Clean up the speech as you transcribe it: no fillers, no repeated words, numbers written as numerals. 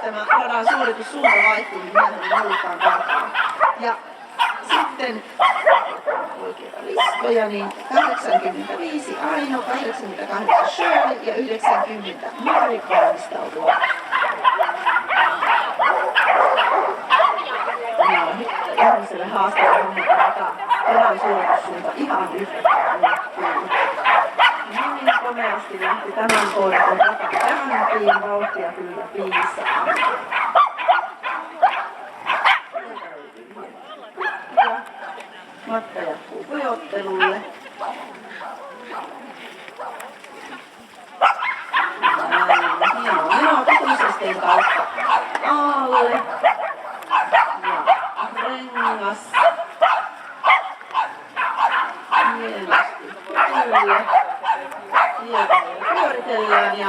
tämä radan suoritussuunta vaihtuu, niin myöhemmin halutaan karkaa. Ja sitten oikeita listoja, niin 85 Aino, 88 Shirley ja 90 Mari valmistautua. Tämä on nyt ihmiselle haastava radan suoritussuunta ihan yhtäkään liikkuu. Niin komeasti lähti tämän koiran rata käyntiin, vauhtia kyllä piisaa. Ja matka jatkuu pujottelulle. Näin, hienoa menoa pituisesteen kautta alle. Ja rengas. Hienosti kyllä. Pyöritellään ja